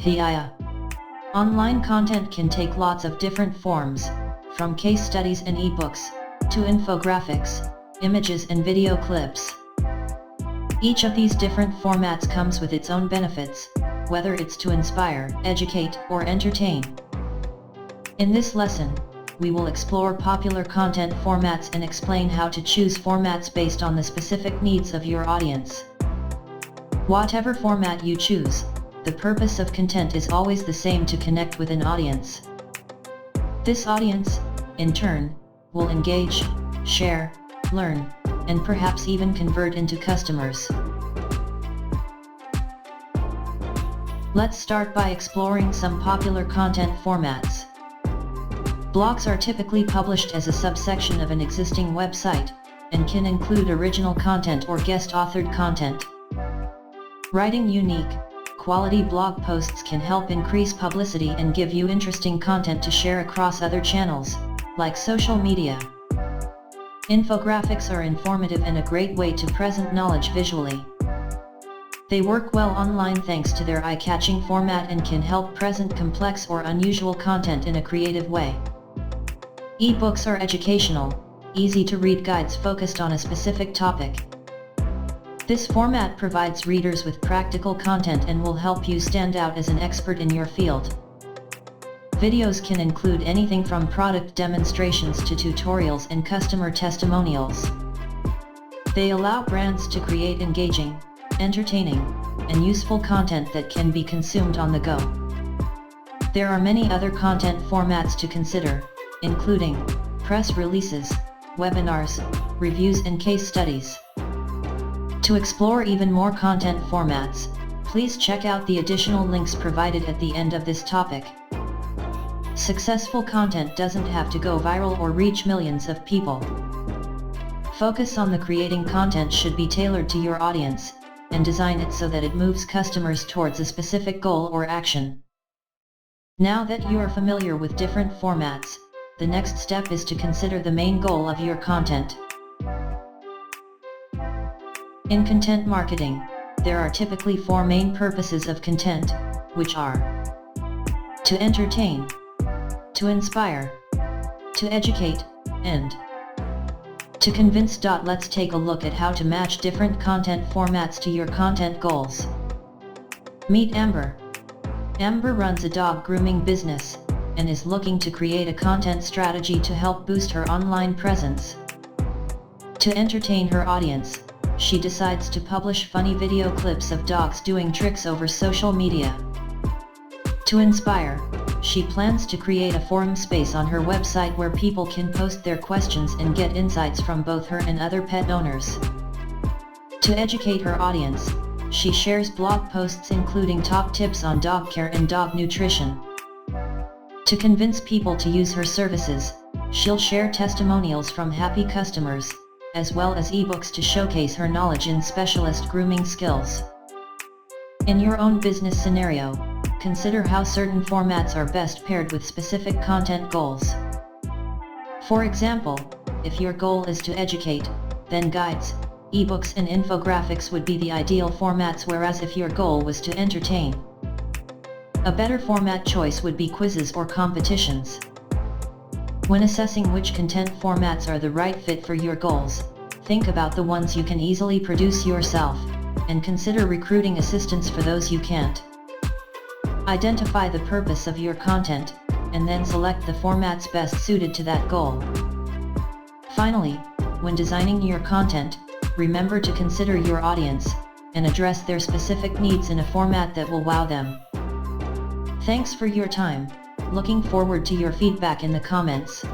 Yeah. Online content can take lots of different forms, from case studies and ebooks, to infographics, images and video clips. Each of these different formats comes with its own benefits, whether it's to inspire, educate, or entertain. In this lesson, we will explore popular content formats and explain how to choose formats based on the specific needs of your audience. Whatever format you choose, the purpose of content is always the same: to connect with an audience. This audience, in turn, will engage, share, learn, and perhaps even convert into customers. Let's start by exploring some popular content formats. Blogs are typically published as a subsection of an existing website, and can include original content or guest-authored content. Writing unique, quality blog posts can help increase publicity and give you interesting content to share across other channels, like social media. Infographics are informative and a great way to present knowledge visually. They work well online thanks to their eye-catching format and can help present complex or unusual content in a creative way. Ebooks are educational, easy-to-read guides focused on a specific topic. This format provides readers with practical content and will help you stand out as an expert in your field. Videos can include anything from product demonstrations to tutorials and customer testimonials. They allow brands to create engaging, entertaining, and useful content that can be consumed on the go. There are many other content formats to consider, including press releases, webinars, reviews and case studies. To explore even more content formats, please check out the additional links provided at the end of this topic. Successful content doesn't have to go viral or reach millions of people. Focus on the creating content should be tailored to your audience, and design it so that it moves customers towards a specific goal or action. Now that you are familiar with different formats, the next step is to consider the main goal of your content. In content marketing, there are typically four main purposes of content, which are to entertain, to inspire, to educate, and to convince. Let's take a look at how to match different content formats to your content goals. Meet Amber. Amber runs a dog grooming business, and is looking to create a content strategy to help boost her online presence. To entertain her audience, she decides to publish funny video clips of dogs doing tricks over social media. To inspire, she plans to create a forum space on her website where people can post their questions and get insights from both her and other pet owners. To educate her audience, she shares blog posts including top tips on dog care and dog nutrition. To convince people to use her services, she'll share testimonials from happy customers, as well as ebooks to showcase her knowledge in specialist grooming skills. In your own business scenario, consider how certain formats are best paired with specific content goals. For example, if your goal is to educate, then guides, ebooks and infographics would be the ideal formats, whereas if your goal was to entertain, a better format choice would be quizzes or competitions. When assessing which content formats are the right fit for your goals, think about the ones you can easily produce yourself, and consider recruiting assistance for those you can't. Identify the purpose of your content, and then select the formats best suited to that goal. Finally, when designing your content, remember to consider your audience, and address their specific needs in a format that will wow them. Thanks for your time. Looking forward to your feedback in the comments.